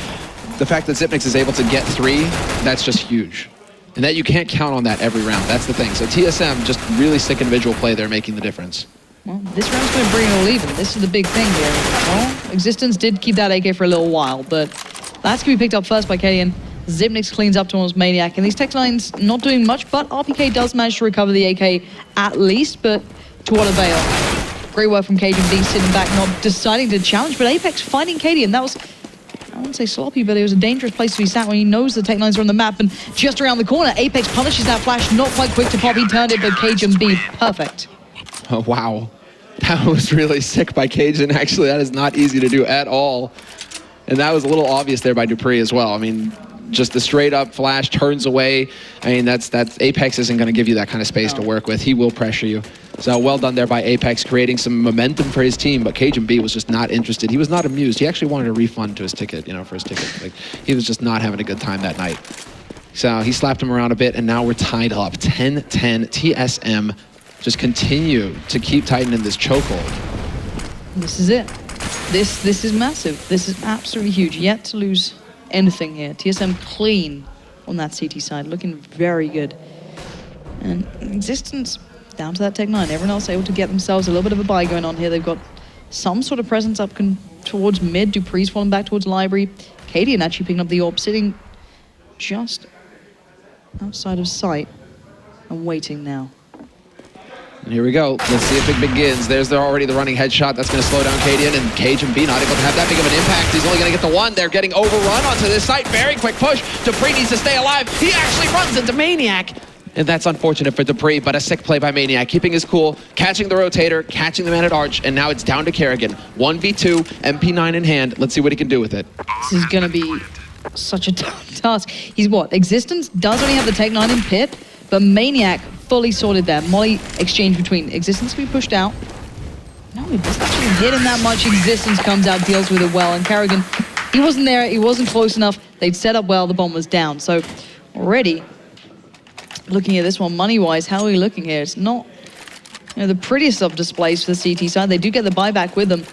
The fact that Zipnix is able to get 3, that's just huge. And that you can't count on that every round. That's the thing. So TSM, just really sick individual play there making the difference. Well, this round's going to bring it all even. This is the big thing here. Well, Existence did keep that AK for a little while, but that's going to be picked up first by Kadian. Zipnix cleans up towards Maniac, and these Tech9s not doing much, but RPK does manage to recover the AK at least, but to what avail? Great work from Cajun B sitting back, not deciding to challenge, but Apex finding Kadian. That was, I wouldn't say sloppy, but it was a dangerous place to be sat when he knows the Tech9s are on the map, and just around the corner, Apex punishes that flash, not quite quick to pop, he turned it, but Cajun B, perfect. Oh, wow. That was really sick by Cajun. Actually, that is not easy to do at all. And that was a little obvious there by Dupree as well. I mean, just the straight up flash turns away. I mean, that's Apex isn't going to give you that kind of space to work with. He will pressure you. So well done there by Apex, creating some momentum for his team. But Cajun B was just not interested. He was not amused. He actually wanted a refund to his ticket, for his ticket. Like, he was just not having a good time that night. So he slapped him around a bit, and now we're tied up. 10-10 TSM. Just continue to keep Titan in this chokehold. This is it. This is massive. This is absolutely huge. Yet to lose anything here. TSM clean on that CT side, looking very good. And Existence down to that Tech9. Everyone else able to get themselves a little bit of a buy going on here. They've got some sort of presence up towards mid. Dupree's falling back towards Library. Cadian actually picking up the AWP, sitting just outside of sight and waiting now. And here we go. Let's see if it begins. There's already the running headshot. That's going to slow down Cadian, and Cajun B not able to have that big of an impact. He's only going to get the one. They're getting overrun onto this site. Very quick push. Dupree needs to stay alive. He actually runs into Maniac. And that's unfortunate for Dupree, but a sick play by Maniac. Keeping his cool, catching the rotator, catching the man at Arch, and now it's down to Kerrigan. 1v2, MP9 in hand. Let's see what he can do with it. This is going to be such a tough task. He's what? Existence does only have the Tech9 in pit, but Maniac fully sorted there. Molly exchange between Existence can be pushed out. No, he doesn't actually hit him that much. Existence comes out, deals with it well, and Kerrigan, he wasn't there, he wasn't close enough. They'd set up well, the bomb was down. So already, looking at this one money-wise, how are we looking here? It's not the prettiest of displays for the CT side. They do get the buyback with them,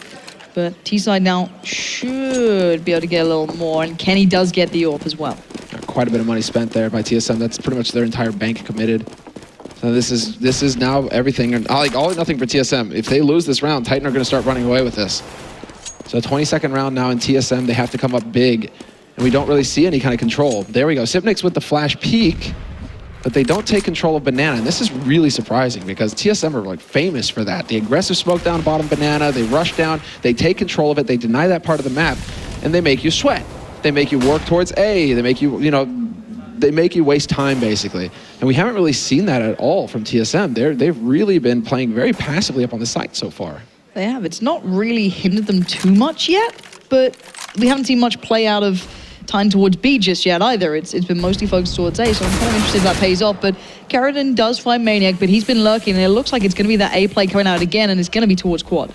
but T-side now should be able to get a little more, and Kenny does get the AWP as well. Quite a bit of money spent there by TSM. That's pretty much their entire bank committed. So this is now everything. And like all or nothing for TSM. If they lose this round, Titan are going to start running away with this. So 22nd round now in TSM. They have to come up big. And we don't really see any kind of control. There we go. Zipnix with the flash peek. But they don't take control of Banana. And this is really surprising because TSM are like famous for that. The aggressive smoke down bottom Banana. They rush down. They take control of it. They deny that part of the map. And they make you sweat. They make you work towards A. They make you, they make you waste time, basically. And we haven't really seen that at all from TSM. They've really been playing very passively up on the site so far. They have. It's not really hindered them too much yet, but we haven't seen much play out of time towards B just yet either. It's been mostly focused towards A, so I'm kind of interested if that pays off. But Kerrigan does find Maniac, but he's been lurking, and it looks like it's going to be that A play coming out again, and it's going to be towards quad.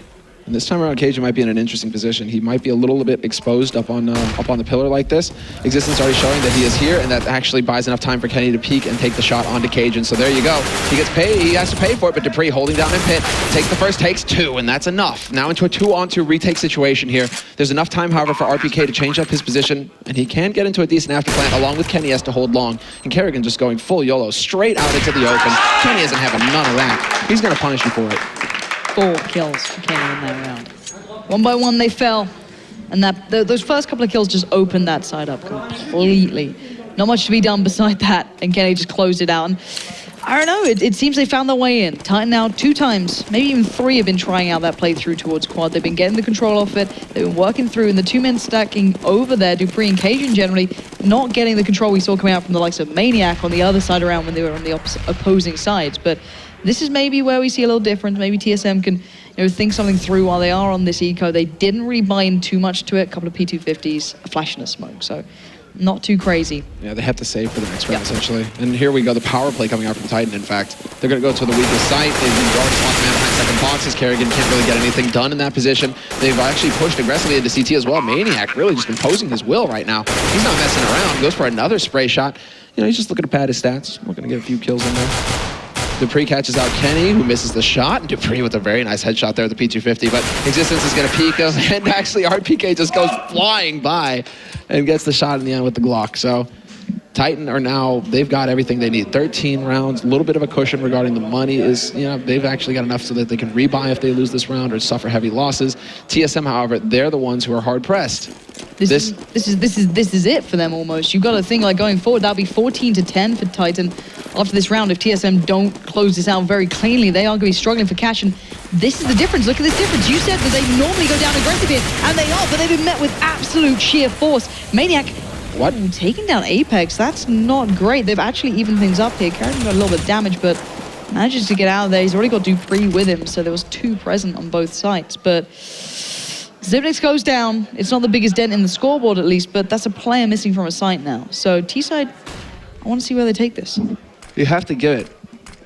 And this time around, Cajun might be in an interesting position. He might be a little bit exposed up on the pillar like this. Existence already showing that he is here, and that actually buys enough time for Kenny to peek and take the shot onto Cajun. So there you go. He gets paid. He has to pay for it, but Dupree holding down in pit. Takes the first, takes 2, and that's enough. Now into a 2-on-2 retake situation here. There's enough time, however, for RPK to change up his position, and he can get into a decent afterplant, along with Kenny has to hold long. And Kerrigan just going full YOLO, straight out into the open. Kenny isn't having none of that. He's going to punish you for it. 4 kills for Kenny in that round. One by one they fell, and those first couple of kills just opened that side up completely. Not much to be done beside that, and Kenny just closed it out. And I don't know. It seems they found their way in. Titan now 2 times, maybe even 3 have been trying out that playthrough towards quad. They've been getting the control off it. They've been working through, and the 2 men stacking over there, dupreeh and Cajun generally not getting the control we saw coming out from the likes of Maniac on the other side around when they were on the opposing sides. But this is maybe where we see a little difference. Maybe TSM can think something through while they are on this eco. They didn't really buy in too much to it. A couple of P250s, a flash and a smoke. So not too crazy. Yeah, they have to save for the next round, essentially. And here we go, the power play coming out from Titan, in fact. They're going to go to the weakest site. They've already spot the man behind second boxes. Kerrigan can't really get anything done in that position. They've actually pushed aggressively into CT as well. Maniac really just imposing his will right now. He's not messing around. Goes for another spray shot. He's just looking to pad his stats. We're going to get a few kills in there. dupreeh catches out Kenny, who misses the shot, and dupreeh with a very nice headshot there with the P250, but Existence is going to peek him, and actually RPK just goes flying by and gets the shot in the end with the Glock. So Titan are now, they've got everything they need. 13 rounds, a little bit of a cushion regarding the money is, they've actually got enough so that they can rebuy if they lose this round or suffer heavy losses. TSM, however, they're the ones who are hard pressed. This is it for them almost. You've got to think like going forward, that'll be 14-10 for Titan after this round. If TSM don't close this out very cleanly, they are going to be struggling for cash, and this is the difference. Look at this difference. You said that they normally go down aggressive here, and they are, but they've been met with absolute sheer force. Maniac taking down Apex, that's not great. They've actually evened things up here. Kerrigan got a little bit of damage, but manages to get out of there. He's already got dupreeh with him, so there was 2 present on both sides. But Zimnix goes down. It's not the biggest dent in the scoreboard, at least, but that's a player missing from a site now. So T-side, I want to see where they take this. You have to give it.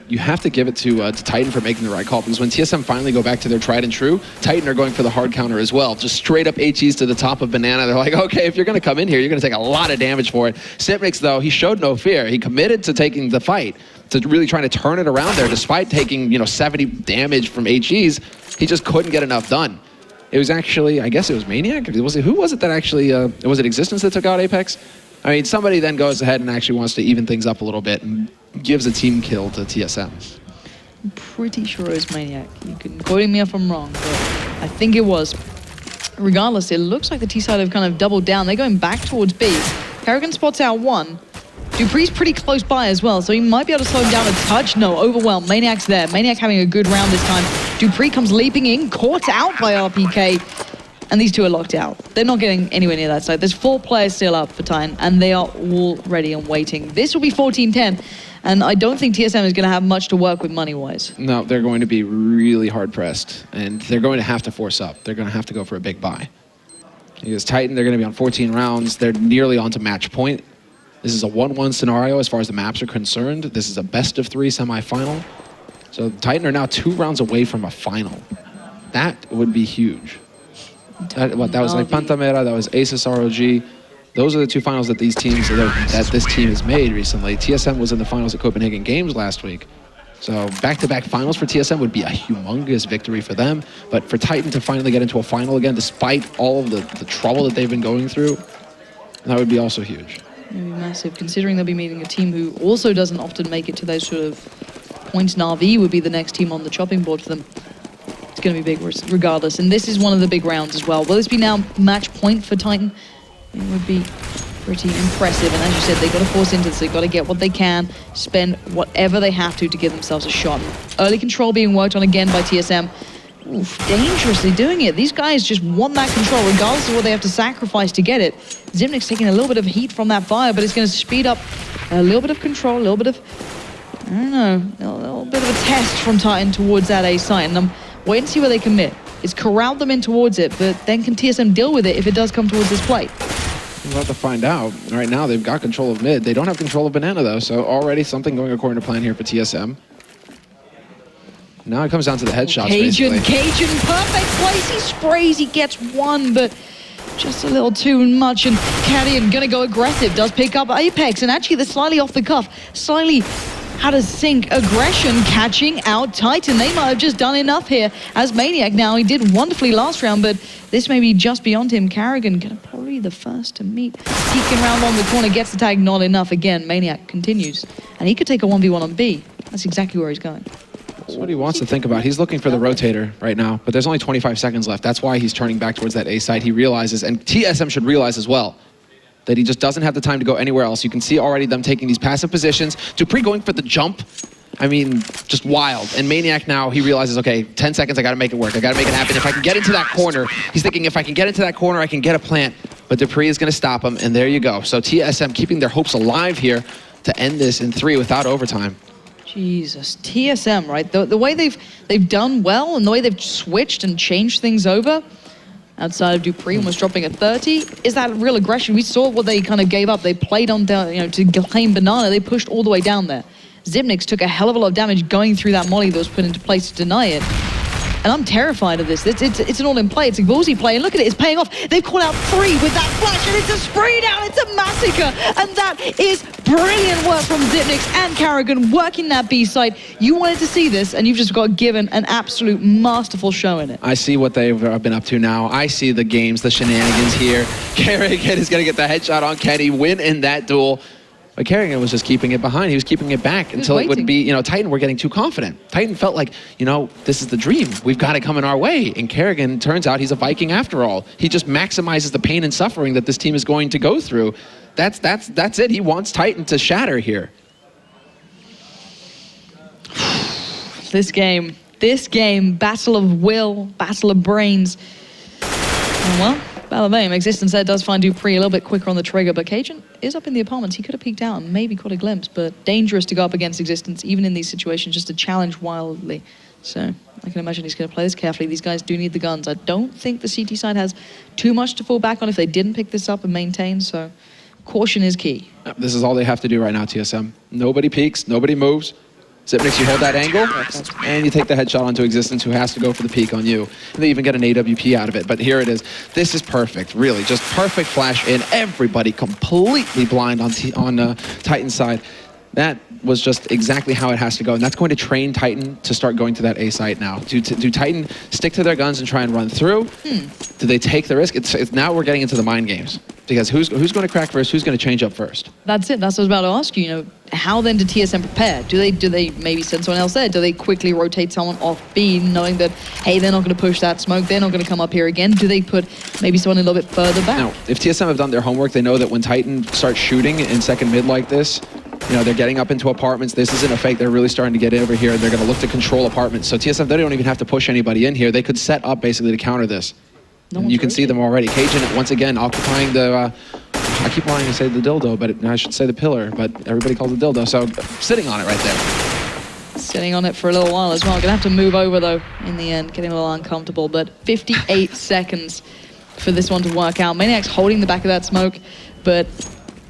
You have to give it to Titan for making the right call, because when TSM finally go back to their tried and true, Titan are going for the hard counter as well. Just straight up HEs to the top of Banana. They're like, okay, if you're going to come in here, you're going to take a lot of damage for it. Zimnix, though, he showed no fear. He committed to taking the fight, to really trying to turn it around there, despite taking 70 damage from HEs. He just couldn't get enough done. It was actually, I guess it was Maniac. Who was it that actually, was it Existence that took out Apex? I mean, somebody then goes ahead and actually wants to even things up a little bit and gives a team kill to TSM. I'm pretty sure it was Maniac. You can quote me if I'm wrong, but I think it was. Regardless, it looks like the T-side have kind of doubled down. They're going back towards B. Kerrigan spots out 1. dupreeh's pretty close by as well, so he might be able to slow him down a touch. No, overwhelmed. Maniac's there. Maniac having a good round this time. dupreeh comes leaping in, caught out by RPK. And these 2 are locked out. They're not getting anywhere near that side. There's 4 players still up for Titan, and they are all ready and waiting. This will be 14-10, and I don't think TSM is going to have much to work with money-wise. No, they're going to be really hard-pressed, and they're going to have to force up. They're going to have to go for a big buy. Because Titan, they're going to be on 14 rounds. They're nearly on to match point. This is a 1-1 scenario as far as the maps are concerned. This is a best-of-3 semifinal. So Titan are now 2 rounds away from a final. That would be huge. That was like Pantamera, that was Aces ROG. Those are the 2 finals that these teams that this team has made recently. TSM was in the finals at Copenhagen Games last week. So back-to-back finals for TSM would be a humongous victory for them. But for Titan to finally get into a final again, despite all of the trouble that they've been going through, that would be also huge. It would be massive, considering they'll be meeting a team who also doesn't often make it to those sort of points. Na'Vi would be the next team on the chopping board for them. It's going to be big regardless, and this is one of the big rounds as well. Will this be now match point for Titan? It would be pretty impressive, and as you said, they've got to force into this. They've got to get what they can, spend whatever they have to give themselves a shot. Early control being worked on again by TSM. Oof, dangerously doing it. These guys just want that control, regardless of what they have to sacrifice to get it. Zimnix taking a little bit of heat from that fire, but it's going to speed up a little bit of control, a little bit of, I don't know, a little bit of a test from Titan towards that A site, and wait and see where they commit. It's corralled them in towards it, but then can TSM deal with it if it does come towards this plate? We'll have to find out. Right now, they've got control of mid. They don't have control of Banana, though, so already something going according to plan here for TSM. Now it comes down to the headshots, Cajun, perfect place. He sprays, he gets 1, but just a little too much, and Carrion gonna go aggressive, does pick up Apex, and actually they're slightly off the cuff, slightly how to sync aggression, catching out Titan. They might have just done enough here as Maniac now. He did wonderfully last round, but this may be just beyond him. Kerrigan gonna probably be the first to meet. Peeking around on the corner, gets the tag, not enough again. Maniac continues, and he could take a 1v1 on B. That's exactly where he's going. That's what he wants to think about. He's looking for the rotator right now, but there's only 25 seconds left. That's why he's turning back towards that A side. He realizes, and TSM should realize as well, that he just doesn't have the time to go anywhere else. You can see already them taking these passive positions. dupreeh going for the jump. I mean, just wild. And Maniac now, he realizes, okay, 10 seconds, I gotta make it work. I gotta make it happen. If I can get into that corner, he's thinking if I can get into that corner, I can get a plant. But Dupree is gonna stop him, and there you go. So TSM keeping their hopes alive here to end this in 3 without overtime. Jesus, TSM, right? The way they've done well and the way they've switched and changed things over, outside of Dupree and was dropping at 30, is that real aggression? We saw what they kind of gave up. They played on down, to claim Banana. They pushed all the way down there. Xyp9x took a hell of a lot of damage going through that molly that was put into place to deny it. And I'm terrified of this. It's an all-in play. It's a ballsy play. And look at it. It's paying off. They've called out 3 with that flash, and it's a spray down. It's a massacre. And that is brilliant work from Xyp9x and Karrigan working that B side. You wanted to see this, and you've just got given an absolute masterful show in it. I see what they've been up to now. I see the games, the shenanigans here. Karrigan is going to get the headshot on Kenny, win in that duel. But Karrigan was just keeping it behind. He was keeping it back until it would be, Titan were getting too confident. Titan felt like, this is the dream. We've got it coming our way. And Karrigan, turns out he's a Viking after all. He just maximizes the pain and suffering that this team is going to go through. That's it. He wants Titan to shatter here. This game, battle of will, battle of brains. And well, battle of aim. Existence there does find Dupree a little bit quicker on the trigger, but Cajun is up in the apartments. He could have peeked out and maybe caught a glimpse, but dangerous to go up against Existence, even in these situations, just to challenge wildly. So I can imagine he's going to play this carefully. These guys do need the guns. I don't think the CT side has too much to fall back on if they didn't pick this up and maintain, so caution is key. This is all they have to do right now, TSM. Nobody peeks, nobody moves. Xyp9x, you hold that angle, and you take the headshot onto Existence, who has to go for the peek on you. And they even get an AWP out of it, but here it is. This is perfect, really, just perfect flash in. Everybody completely blind on Titan's side. That was just exactly how it has to go, and that's going to train Titan to start going to that A site now. Do Titan stick to their guns and try and run through? Do they take the risk? It's now we're getting into the mind games. Because who's going to crack first? Who's going to change up first? That's it. That's what I was about to ask you. How then do TSM prepare? Do they maybe send someone else there? Do they quickly rotate someone off B, knowing that, hey, they're not going to push that smoke, they're not going to come up here again? Do they put maybe someone a little bit further back? No. If TSM have done their homework, they know that when Titan starts shooting in second mid like this, they're getting up into apartments. This isn't a fake. They're really starting to get in over here. They're going to look to control apartments. So TSM, they don't even have to push anybody in here. They could set up basically to counter this. You can see them already. Cajun, once again, occupying the... I keep wanting to say the dildo, but I should say the pillar, but everybody calls it dildo, so sitting on it right there. Sitting on it for a little while as well. Gonna have to move over, though, in the end. Getting a little uncomfortable, but 58 seconds for this one to work out. Maniac's holding the back of that smoke, but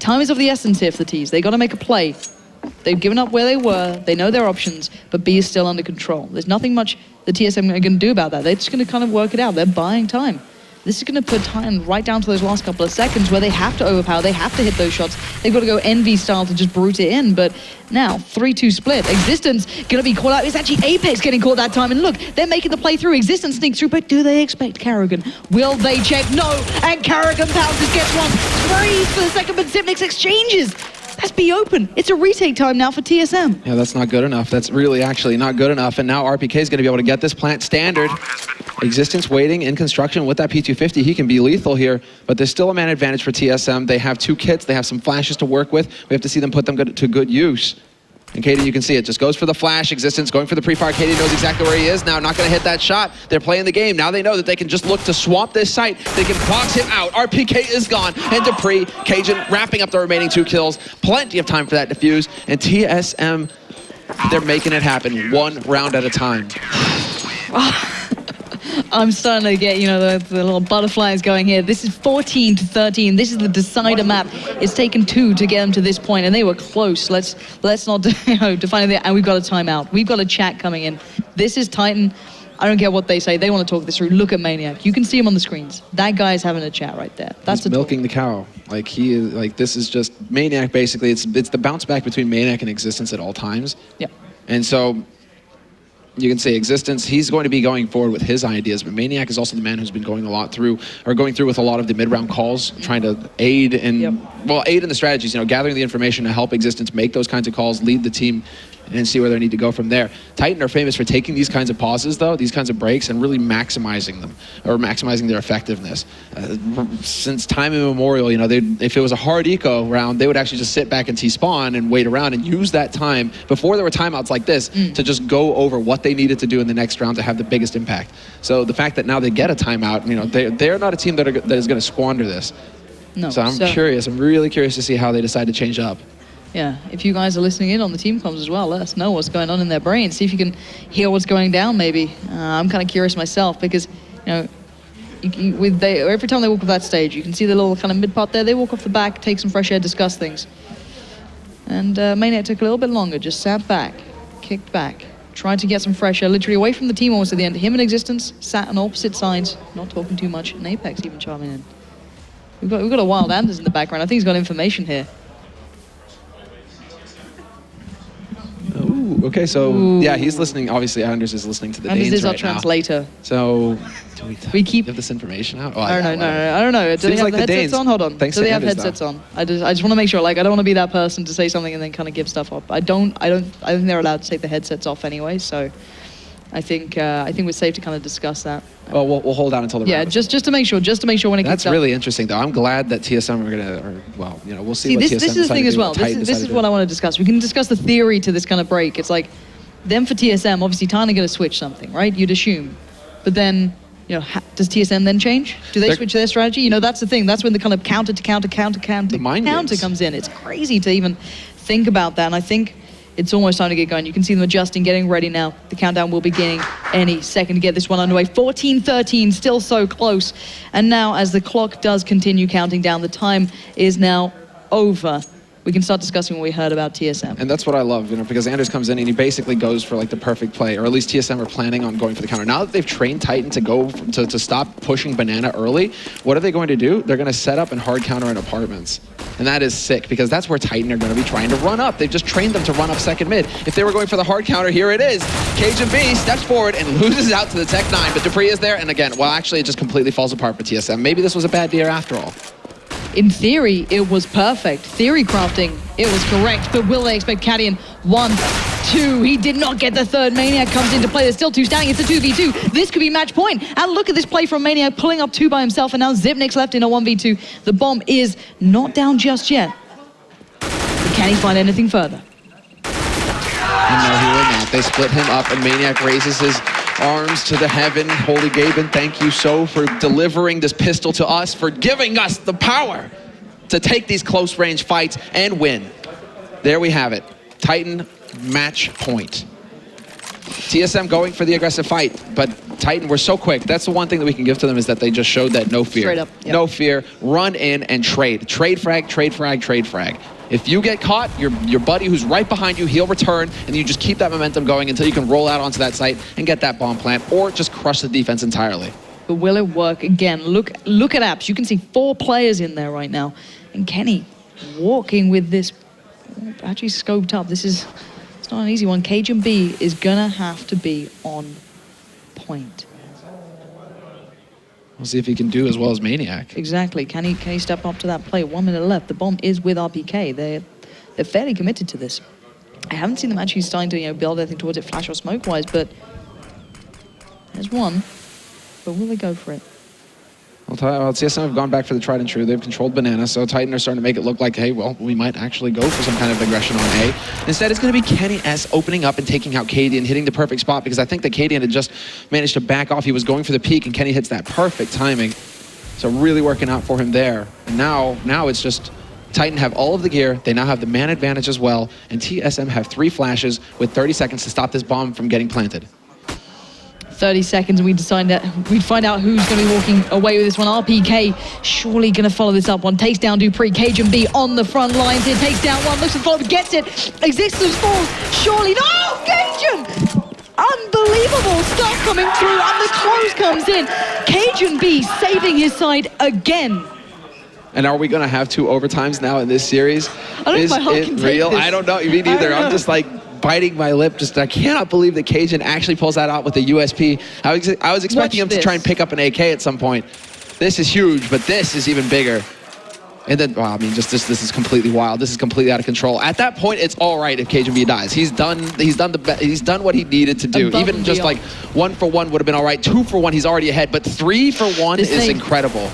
time is of the essence here for the T's. They got to make a play. They've given up where they were. They know their options, but B is still under control. There's nothing much the TSM are going to do about that. They're just going to kind of work it out. They're buying time. This is going to put time right down to those last couple of seconds where they have to overpower, they have to hit those shots. They've got to go Envy style to just brute it in, but now 3-2 split. Existence going to be caught out. It's actually Apex getting caught that time, and look, they're making the play through. Existence sneaks through, but do they expect Karrigan? Will they check? No, and Karrigan pounces, gets one. Freeze for the second, but Xyp9x exchanges. Let's be open. It's a retake time now for TSM. Yeah, that's not good enough. That's really actually not good enough. And now RPK is going to be able to get this plant standard. Existence waiting in construction with that P250. He can be lethal here, but there's still a man advantage for TSM. They have 2 kits. They have some flashes to work with. We have to see them put them to good use. And Katie, you can see it. Just goes for the flash. Existence going for the pre-fire. Katie knows exactly where he is now. Not going to hit that shot. They're playing the game. Now they know that they can just look to swamp this site. They can box him out. RPK is gone. And Dupree, Cajun wrapping up the remaining 2 kills. Plenty of time for that defuse. And TSM, they're making it happen 1 round at a time. I'm starting to get, the little butterflies going here. This is 14-13. This is the decider map. It's taken 2 to get them to this point, and they were close. Let's not define it. And we've got a timeout. We've got a chat coming in. This is Titan. I don't care what they say. They want to talk this through. Look at Maniac. You can see him on the screens. That guy's having a chat right there. That's He's milking the cow. He is this is just Maniac. Basically, it's the bounce back between Maniac and Existence at all times. Yeah. And so. You can say Existence, he's going to be going forward with his ideas, but Maniac is also the man who's been going through with a lot of the mid-round calls, trying to aid in, aid in the strategies, gathering the information to help Existence make those kinds of calls, lead the team and see where they need to go from there. Titan are famous for taking these kinds of pauses, though, these kinds of breaks, and really maximizing them, or maximizing their effectiveness. Since time immemorial, you know, if it was a hard eco round, they would actually just sit back and T-spawn and wait around and use that time, before there were timeouts like this, to just go over what they needed to do in the next round to have the biggest impact. So the fact that now they get a timeout, you know, they're not a team that is going to squander this. No. So I'm curious. I'm really curious to see how they decide to change up. Yeah, if you guys are listening in on the team comms as well, let us know what's going on in their brains. See if you can hear what's going down, maybe. I'm kind of curious myself because, you know, every time they walk off that stage, you can see the little kind of mid part there. They walk off the back, take some fresh air, discuss things. And Maniac took a little bit longer, just sat back, kicked back, tried to get some fresh air, literally away from the team almost at the end. Him and Existence sat on opposite sides, not talking too much, and Apex even chiming in. We've got a Wild Anders in the background. I think he's got information here. Ooh, okay, so yeah, he's listening. Obviously, Anders is listening to the Danes Anders is our right now. translator. So, do we keep give this information out? Oh, I don't know. I don't know. Do they have the headsets on? Hold on. Thanks Do they have Anders, headsets on? I just want to make sure. Like, I don't want to be that person to say something and then kind of give stuff up. I don't think they're allowed to take the headsets off anyway. So, I think we're safe to kind of discuss that. Oh, we'll hold on until the round. Yeah, just to make sure when it That's kicks up. really interesting, though. I'm glad that TSM are gonna, well, you know, we'll see what TSM this is the thing as well. This is what I want to discuss. We can discuss the theory to this kind of break. It's like, them for TSM, obviously, Tana going to switch something, right? You'd assume. But then, you know, does TSM then change? Do they switch their strategy? You know, that's the thing. That's when the kind of counter comes in. It's crazy to even think about that. And I think it's almost time to get going. You can see them adjusting, getting ready now. The countdown will be beginning any second to get this one underway. 14-13, still so close. And now, as the clock does continue counting down, the time is now over. We can start discussing what we heard about TSM. And that's what I love, you know, because Anders comes in and he basically goes for like the perfect play, or at least TSM are planning on going for the counter. Now that they've trained Titan to go to stop pushing Banana early, what are they going to do? They're going to set up and hard counter in apartments. And that is sick, because that's where Titan are going to be trying to run up. They've just trained them to run up second mid. If they were going for the hard counter, here it is. Cajun B steps forward and loses out to the Tech 9, but Dupree is there, and again, well, actually, it just completely falls apart for TSM. Maybe this was a bad deer after all. In theory, it was perfect. Theory crafting, it was correct. But will they expect Cadian? 1, 2. He did not get the third. Maniac comes into play. There's still 2 standing. It's a 2v2. This could be match point. And look at this play from Maniac, pulling up 2 by himself. And now Zipnik's left in a 1v2. The bomb is not down just yet. But can he find anything further? And no, he will not. They split him up, and Maniac raises his arms to the heaven. Holy Gaben, thank you so for delivering this pistol to us, for giving us the power to take these close range fights and win. There we have it. Titan match point. TSM going for the aggressive fight, but Titan were so quick. That's the one thing that we can give to them, is that they just showed that no fear. Straight up, yep. No fear, run in and trade. Trade frag, trade frag, trade frag. If you get caught, your buddy who's right behind you, he'll return, and you just keep that momentum going until you can roll out onto that site and get that bomb plant, or just crush the defense entirely. But will it work? Again, look at Apps. You can see 4 players in there right now. And Kenny walking with this, actually scoped up. It's not an easy one. Cajun B is gonna have to be on point. We'll see if he can do as well as Maniac. Exactly. Can he step up to that play? 1 minute left. The bomb is with RPK. They're fairly committed to this. I haven't seen them actually starting to build anything towards it, flash or smoke wise, but there's one. But will they go for it? Well, TSM have gone back for the tried and true. They've controlled Banana, so Titan are starting to make it look like, hey, well, we might actually go for some kind of aggression on A. Instead, it's going to be Kenny S opening up and taking out Cadian, hitting the perfect spot, because I think that Cadian had just managed to back off. He was going for the peak, and Kenny hits that perfect timing. So really working out for him there. And now it's just Titan have all of the gear. They now have the man advantage as well, and TSM have 3 flashes with 30 seconds to stop this bomb from getting planted. 30 seconds, and we'd find out who's going to be walking away with this one. RPK surely going to follow this up one. Takes down Dupree. Cajun B on the front lines here. Takes down one. Looks for the follow, gets it. Existence falls. Surely. No! Cajun! Unbelievable stuff coming through, and the close comes in. Cajun B saving his side again. And are we going to have 2 overtimes now in this series? I don't know if my heart can take real? this. I don't know. Me neither. I'm just like biting my lip. I cannot believe that Cajun actually pulls that out with a USP. I was expecting him to try and pick up an AK at some point. This is huge, but this is even bigger. And then, well, I mean, just this is completely wild. This is completely out of control. At that point, it's all right if Cajun B dies. He's done what he needed to do. Above Even just like 1 for 1 would have been all right. 2 for 1, he's already ahead. But 3 for 1 is incredible.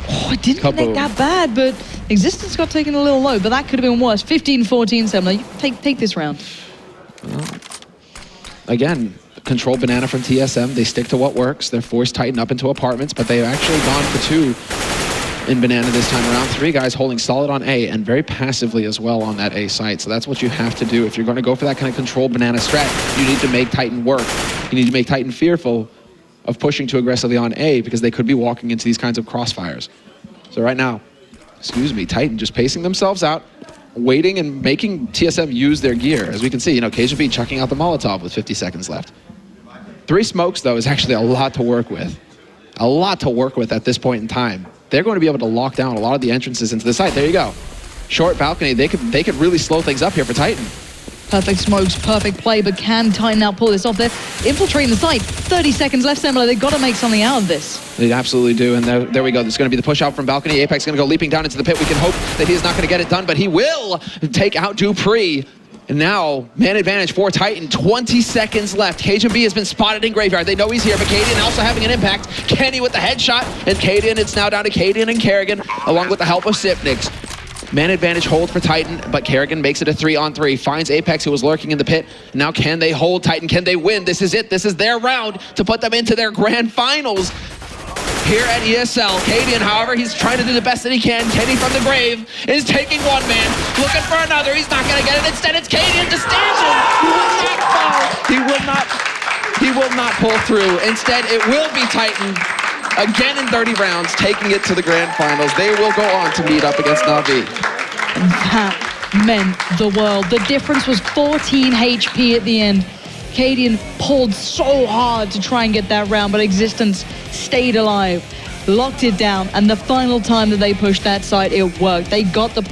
Oh, it didn't connect that bad, but Existence got taken a little low, but that could have been worse. 15-14, Semmler. Take this round. Again, control banana from TSM. They stick to what works. They're forced Titan up into apartments, but they've actually gone for 2 in banana this time around. 3 guys holding solid on A and very passively as well on that A site. So that's what you have to do. If you're going to go for that kind of control banana strat, you need to make Titan work. You need to make Titan fearful of pushing too aggressively on A because they could be walking into these kinds of crossfires. So right now, Titan just pacing themselves out, waiting and making TSM use their gear. As we can see, Cajun B chucking out the Molotov with 50 seconds left. 3 smokes, though, is actually a lot to work with. A lot to work with at this point in time. They're going to be able to lock down a lot of the entrances into the site. There you go. Short balcony. They could really slow things up here for Titan. Perfect smokes, perfect play, but can Titan now pull this off? They're infiltrating the site. 30 seconds left, Semmler. They've got to make something out of this. They absolutely do, and there we go. There's going to be the push out from balcony. Apex is going to go leaping down into the pit. We can hope that he is not going to get it done, but he will take out Dupree. And now, man advantage for Titan. 20 seconds left. Cajun B has been spotted in Graveyard. They know he's here, but Cadian also having an impact. Kenny with the headshot, and Cadian, it's now down to Cadian and Kerrigan, along with the help of Sipnix. Man advantage hold for Titan, but Kerrigan makes it a 3-on-3. Finds Apex, who was lurking in the pit. Now can they hold Titan? Can they win? This is it. This is their round to put them into their grand finals here at ESL. Cadian, however, he's trying to do the best that he can. Kenny from the grave is taking one man, looking for another. He's not going to get it. Instead, it's Cadian to stanchion. He will not fall. He will not pull through. Instead, it will be Titan. Again in 30 rounds, taking it to the grand finals. They will go on to meet up against Na'Vi. That meant the world. The difference was 14 HP at the end. Cadian pulled so hard to try and get that round, but Existence stayed alive, locked it down, and the final time that they pushed that site, it worked. They got the